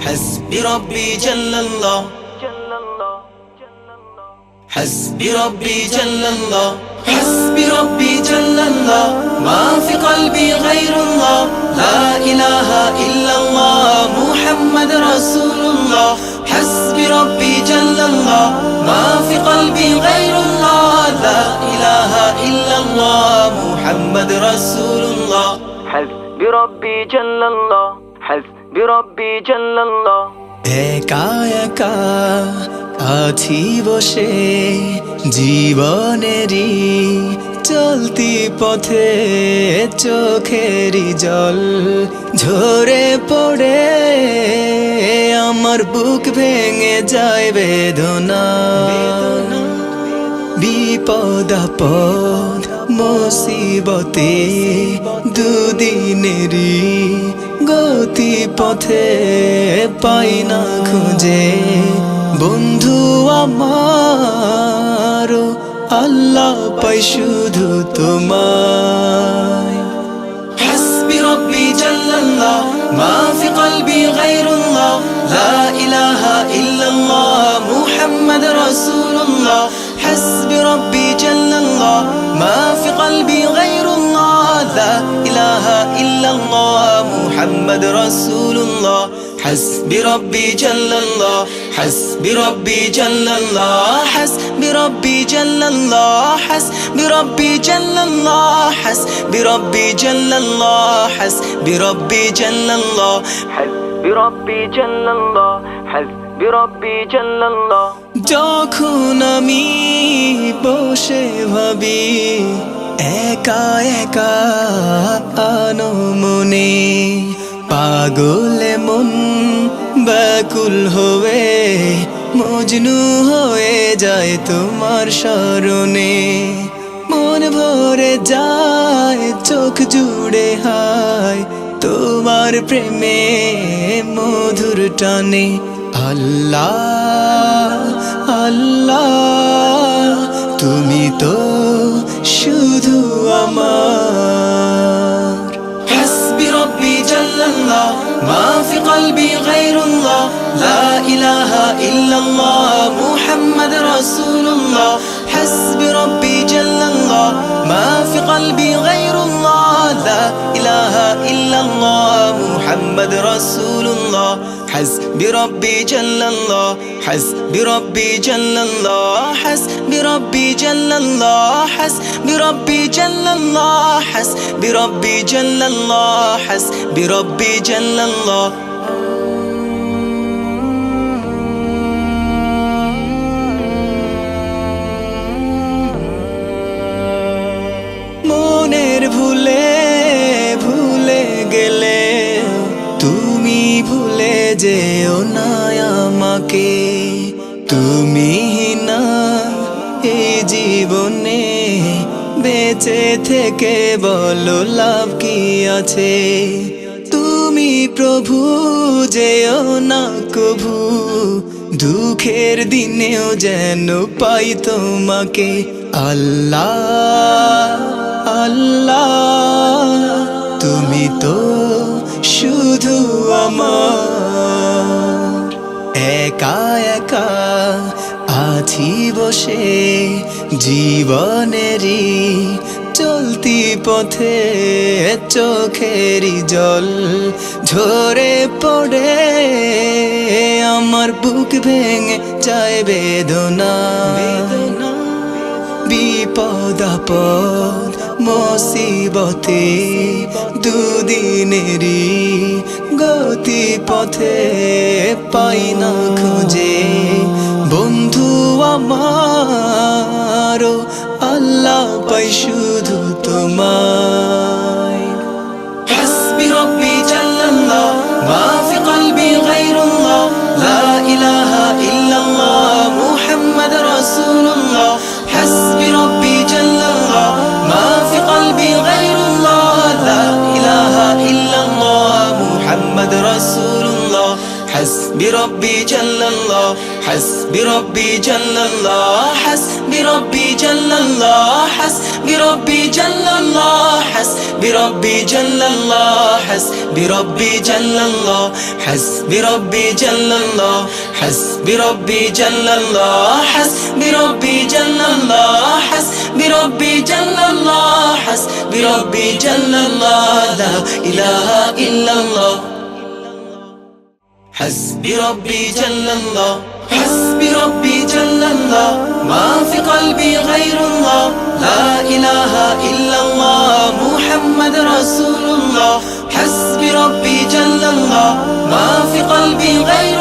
حسبي ربي جل الله، حسبي ربي جل الله، حسبي ربي جل الله، ما في قلبي غير الله، لا إله إلا الله محمد رسول الله. حسبي ربي جل الله، ما في قلبي غير الله، لا إله إلا الله محمد رسول الله. حسبي ربي جل الله، حسبي ربي جل الله. একা একা আছি বসে জীবনেরই চলতি পথে, চোখেরই জল ঝরে পড়ে আমার বুক ভেঙে যায় বেদনা। বিপদ আপদ মুসিবতে দুদিনেরই গতি পথে পাই না খুঁজে বন্ধু আমার, আল্লাহ পাই শুধু তোমায়। حسبي ربي جل الله، ما في قلبي غير الله، لا إله إلا الله محمد رسول الله. حسبي ربي جل الله، ما في قلبي غير الله، لا إله إلا الله محمد رسول الله. حسبي ربي جل الله، حسبي ربي جل الله، حسبي ربي جل الله، حسبي ربي جل الله، حسبي ربي جل الله، حسبي ربي جل الله. حسبي ربي جل الله، حسبي ربي جل الله. যখন আমি বসে ভাবি একা একা আনমনে, পাগলে মন ব্যাকুল হয়ে মজনু হয়ে যায় তোমার স্মরণে। মন ভরে যায় চোখ জুড়ে হায় তোমার প্রেমে মধুর টানে। আল্লাহ আল্লাহ তুমি তো শুধু আমার। حسبي ربي جل الله، ما في قلبي غير الله، لا إله إلا الله محمد رسول الله. حسبي ربي جل الله، ما في قلبي غير الله، لا إله إلا الله محمد رسول الله. حسبي ربي جل الله، حسبي ربي جل الله، حسبي ربي جل الله، حسبي ربي جل الله، حسبي ربي جل الله، حسبي ربي جل الله. মনের ভুলে ভুলে গেলে তুমি ভুলে যেও না আমাকে। তুমি না এই জীবনে বেঁচে থেকে বলো লাভ কি আছে। তুমি প্রভু যেও না কভু, দুঃখের দিনেও যেন পাই তোমাকে। আল্লাহ আল্লাহ তুমি তো শুধু আমার। একা একা আছি বসে জীবনেরই চলতি পথে, চোখেরই জল ঝরে পড়ে আমার বুক ভেঙে যায় বেদনা। বিপদ আপদ মুসিবতে দুদিনেরই গতি পথে পাই না খুঁজে বন্ধু আমার, আল্লাহ পাই শুধু তোমায়। حسبي ربي جل الله، ما في قلبي غير الله، لا إله إلا الله محمد رسول الله. حسبي ربي جل الله، ما في قلبي غير الله، لا إله إلا الله محمد رسول الله. حسبي ربي جل الله، حسبي ربي جل الله، حسبي ربي جل الله حسبي ربي جل الله حسبي ربي جل الله حسبي ربي جل الله حسبي ربي جل الله حسبي ربي جل الله حسبي ربي جل الله حسبي ربي جل الله حسبي ربي جل الله لا إله إلا الله حسبي ربي جل الله حسبي ربي جل الله ما في قلبي غير الله لا إله إلا الله محمد رسول الله حسبي ربي جل الله ما في قلبي غير